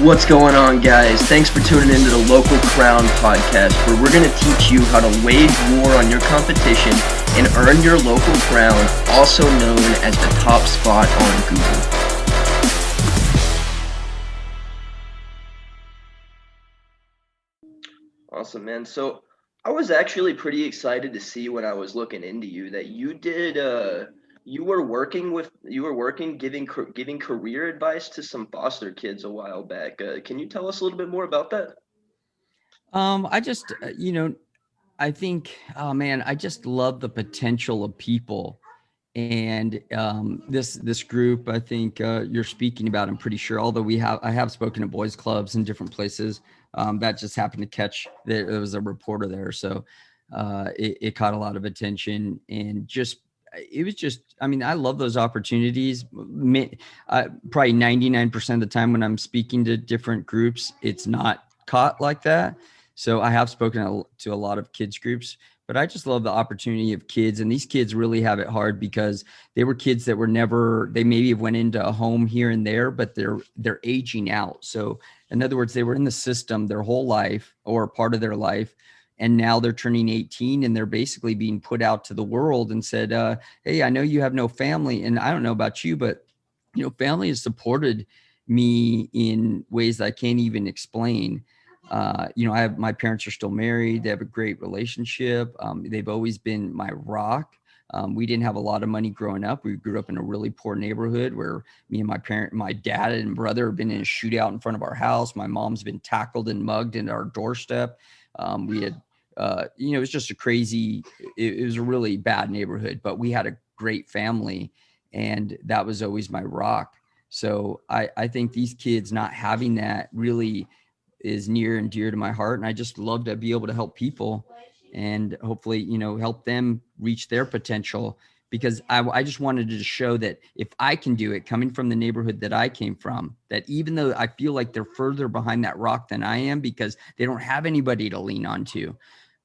What's going on, guys? Thanks for tuning into the Local Crown podcast, where we're going to teach you how to wage war on your competition and earn your local crown, also known as the top spot on Google. Awesome, man. So I was actually pretty excited to see when I was looking into you that you were working giving career advice to some foster kids a while back. Can you tell us a little bit more about that? I just, I think, oh man, I just love the potential of people. And this group, I think you're speaking about. I'm pretty sure. Although I have spoken at boys' clubs in different places. That just happened to catch. There was a reporter there, so it caught a lot of attention. And just it was just. I mean, I love those opportunities. Probably 99% of the time when I'm speaking to different groups, it's not caught like that. So I have spoken to a lot of kids groups, but I just love the opportunity of kids. And these kids really have it hard because they were kids that were never, they maybe have went into a home here and there, but they're aging out. So in other words, they were in the system their whole life or part of their life. And now they're turning 18 and they're basically being put out to the world and said, hey, I know you have no family. And I don't know about you, but family has supported me in ways I can't even explain. My parents are still married. They have a great relationship. They've always been my rock. We didn't have a lot of money growing up. We grew up in a really poor neighborhood where me and my dad and brother have been in a shootout in front of our house. My mom's been tackled and mugged in our doorstep. We had, it was just it was a really bad neighborhood, but we had a great family and that was always my rock. So I think these kids not having that really is near and dear to my heart. And I just love to be able to help people and hopefully, help them reach their potential because I just wanted to show that if I can do it coming from the neighborhood that I came from, that even though I feel like they're further behind that rock than I am because they don't have anybody to lean onto,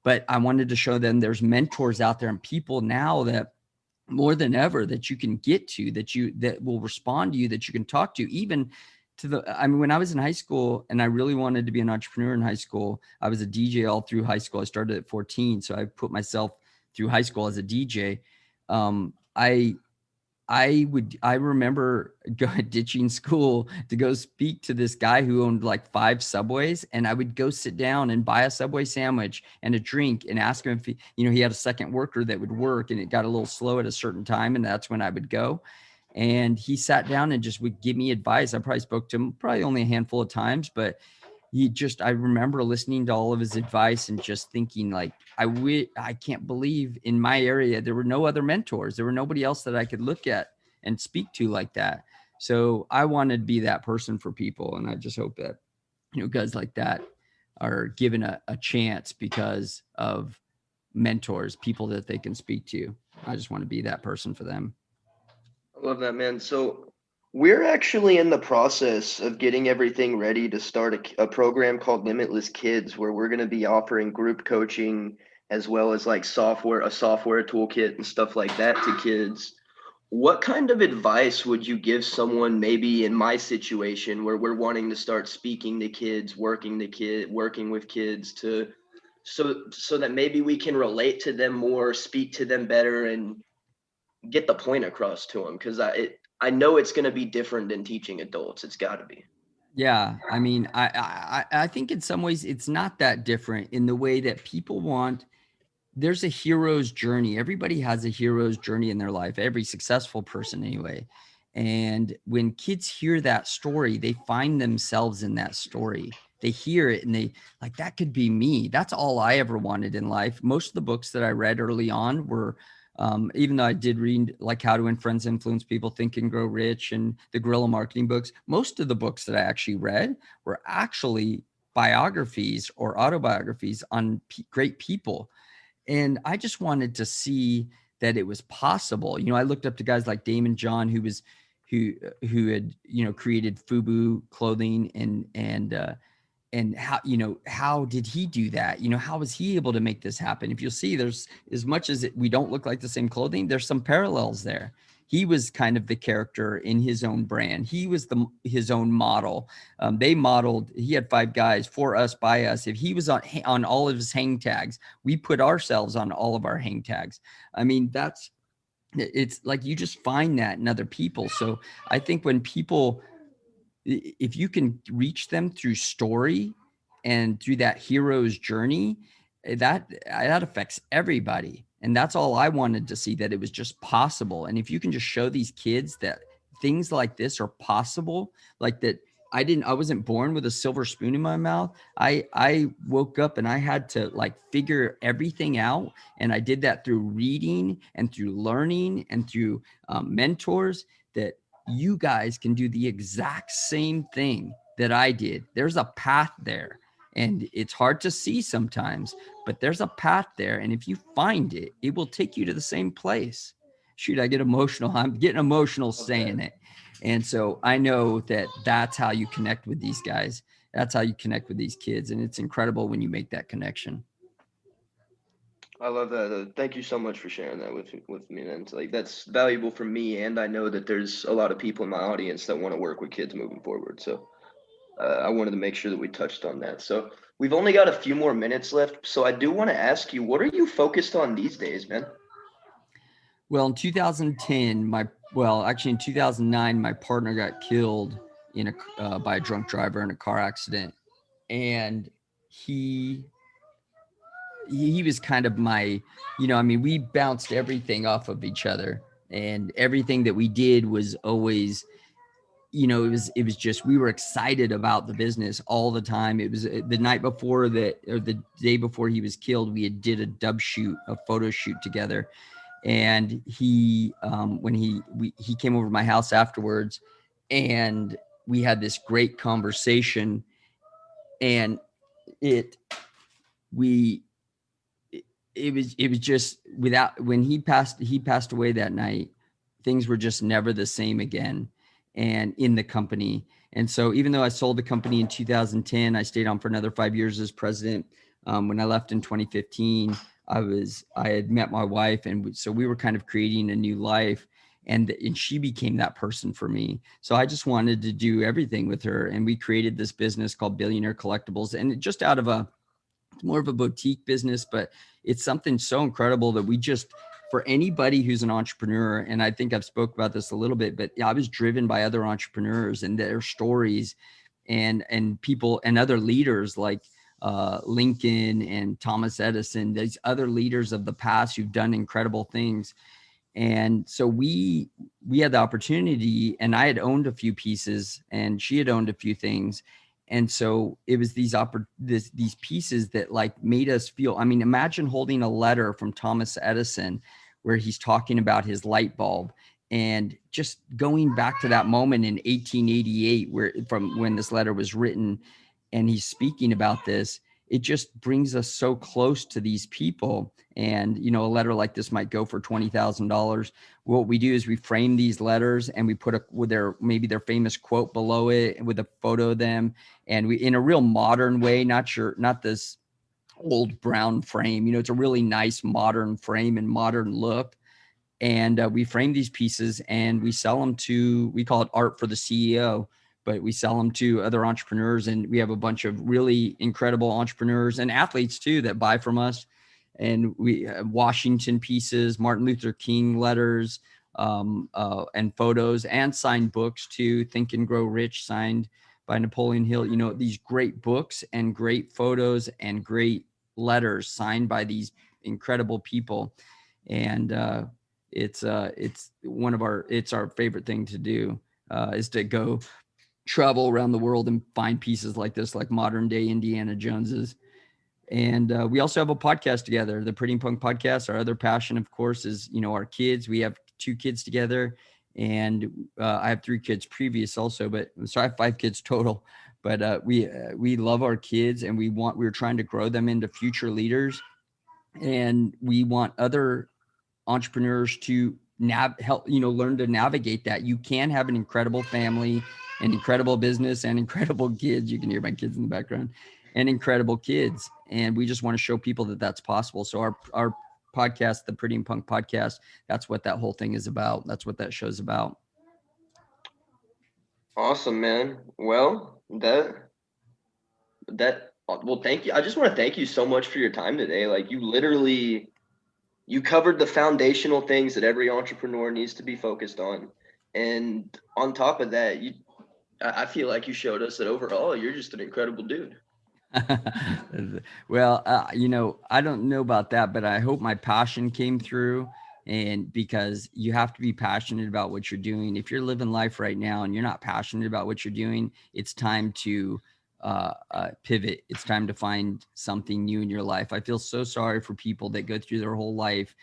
but I wanted to show them there's mentors out there and people now that more than ever that you can get to, that will respond to you, that you can talk to, even when I was in high school and I really wanted to be an entrepreneur in high school, I was a DJ all through high school. I started at 14. So I put myself through high school as a DJ. I remember ditching school to go speak to this guy who owned like 5 Subways. And I would go sit down and buy a Subway sandwich and a drink and ask him if he had a second worker that would work and it got a little slow at a certain time. And that's when I would go. And he sat down and just would give me advice. I probably spoke to him probably only a handful of times, but I remember listening to all of his advice and just thinking like, I can't believe in my area, there were no other mentors. There were nobody else that I could look at and speak to like that. So I wanted to be that person for people. And I just hope that, guys like that are given a chance because of mentors, people that they can speak to. I just want to be that person for them. I love that, man. So we're actually in the process of getting everything ready to start a program called Limitless Kids, where we're going to be offering group coaching as well as like a software toolkit and stuff like that to kids. What kind of advice would you give someone maybe in my situation where we're wanting to start speaking to kids, working with kids so that maybe we can relate to them more, speak to them better, and get the point across to them? Because I know it's going to be different than teaching adults. It's got to be. Yeah, I mean, I think in some ways it's not that different in the way that people want. There's a hero's journey. Everybody has a hero's journey in their life. Every successful person, anyway. And when kids hear that story, they find themselves in that story. They hear it and they like, that could be me. That's all I ever wanted in life. Most of the books that I read early on were even though I did read like How to Win Friends, Influence People, Think and Grow Rich, and the guerrilla marketing books, most of the books that I actually read were actually biographies or autobiographies on great people. And I just wanted to see that it was possible. I looked up to guys like Damon John, who had created FUBU clothing and how did he do that? How was he able to make this happen? If you'll see, there's, as much as we don't look like the same clothing, there's some parallels there. he was kind of the character in his own brand. He was his own model. They modeled, he had 5 guys for us, by us. If he was on all of his hang tags, we put ourselves on all of our hang tags. I mean, it's like, you just find that in other people. So I think when people, if you can reach them through story and through that hero's journey, that affects everybody. And that's all I wanted to see, that it was just possible. And if you can just show these kids that things like this are possible, like that, I wasn't born with a silver spoon in my mouth. I woke up and I had to like figure everything out. And I did that through reading and through learning and through mentors, that you guys can do the exact same thing that I did. There's a path there, and it's hard to see sometimes, but there's a path there. And if you find it, it will take you to the same place. Shoot, I get emotional. I'm getting emotional saying it. And so I know that that's how you connect with these guys. That's how you connect with these kids. And it's incredible when you make that connection. I love that. Thank you so much for sharing that with me, man. It's like, that's valuable for me, and I know that there's a lot of people in my audience that want to work with kids moving forward. So I wanted to make sure that we touched on that. So we've only got a few more minutes left. So I do want to ask you, what are you focused on these days, man? Well, in 2010, actually in 2009, my partner got killed by a drunk driver in a car accident, and he was kind of my, I mean, we bounced everything off of each other, and everything that we did was always, it was just, we were excited about the business all the time. It was the night before that, or the day before he was killed, we did a photo shoot together. And he, when he came over to my house afterwards, and we had this great conversation, and it was just, when he passed away that night, things were just never the same again, and in the company. And so even though I sold the company in 2010, I stayed on for another 5 years as president. When I left in 2015, I had met my wife, and so we were kind of creating a new life, and she became that person for me. So I just wanted to do everything with her, and we created this business called Billionaire Collectibles, and just out of more of a boutique business, but it's something so incredible that we just, for anybody who's an entrepreneur, and I think I've spoke about this a little bit, but I was driven by other entrepreneurs and their stories, and people and other leaders like Lincoln and Thomas Edison, these other leaders of the past who've done incredible things. And so we had the opportunity, and I had owned a few pieces, and she had owned a few things. And so it was these pieces that like made us feel, I mean, imagine holding a letter from Thomas Edison where he's talking about his light bulb, and just going back to that moment in 1888, from when this letter was written, and he's speaking about this. It just brings us so close to these people. And, a letter like this might go for $20,000. What we do is we frame these letters, and we put maybe their famous quote below it with a photo of them. And we, in a real modern way, not this old brown frame, it's a really nice modern frame and modern look. And we frame these pieces, and we sell them we call it art for the CEO, but we sell them to other entrepreneurs. And we have a bunch of really incredible entrepreneurs and athletes too that buy from us. And we have Washington pieces, Martin Luther King letters, and photos, and signed books too. Think and Grow Rich, signed by Napoleon Hill. These great books and great photos and great letters signed by these incredible people. And it's our favorite thing to do, is to go travel around the world and find pieces like this, like modern day Indiana Joneses. And we also have a podcast together, the Pretty Punk Podcast. Our other passion, of course, is, our kids. We have 2 kids together, and I have 3 kids previous also, but so I have 5 kids total. But we love our kids, and we're trying to grow them into future leaders. And we want other entrepreneurs to help, learn to navigate that. You can have an incredible family, an incredible business, and incredible kids. You can hear my kids in the background, and incredible kids. And we just want to show people that that's possible. So our podcast, the Pretty and Punk podcast, that's what that whole thing is about. That's what that show's about. Awesome, man. Well, well, thank you. I just want to thank you so much for your time today. Like, you covered the foundational things that every entrepreneur needs to be focused on. And on top of that, I feel like you showed us that overall, you're just an incredible dude. Well, I don't know about that, but I hope my passion came through. And because you have to be passionate about what you're doing. If you're living life right now and you're not passionate about what you're doing, it's time to pivot. It's time to find something new in your life. I feel so sorry for people that go through their whole life,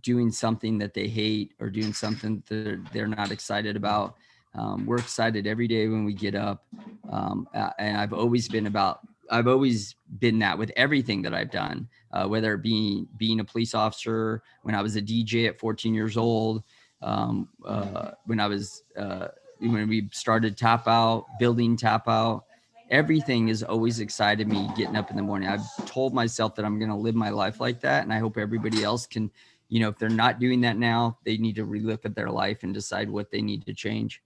doing something that they hate or doing something that they're not excited about. We're excited every day when we get up. And I've always been that with everything that I've done, whether it be being a police officer, when I was a DJ at 14 years old, when we started Tap Out, building Tap Out, everything has always excited me getting up in the morning. I've told myself that I'm going to live my life like that. And I hope everybody else can, if they're not doing that now, they need to relook at their life and decide what they need to change.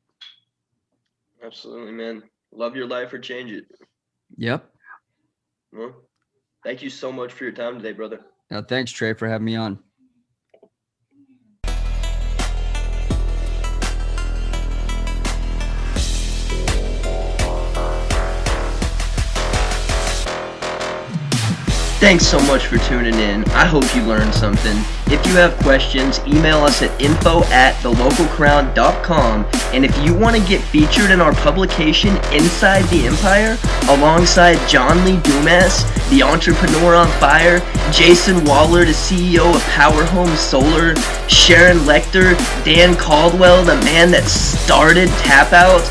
Absolutely, man. Love your life or change it. Yep. Well, thank you so much for your time today, brother. Thanks, Trey, for having me on. Thanks so much for tuning in. I hope you learned something. If you have questions, email us at info@thelocalcrown.com. And if you want to get featured in our publication, Inside the Empire, alongside John Lee Dumas, the entrepreneur on fire, Jayson Waller, the CEO of Power Home Solar, Sharon Lechter, Dan Caldwell, the man that started Tap Out,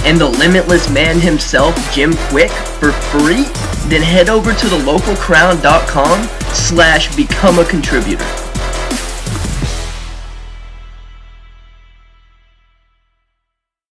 and the limitless man himself, Jim Kwik, for free, then head over to thelocalcrown.com/become a contributor.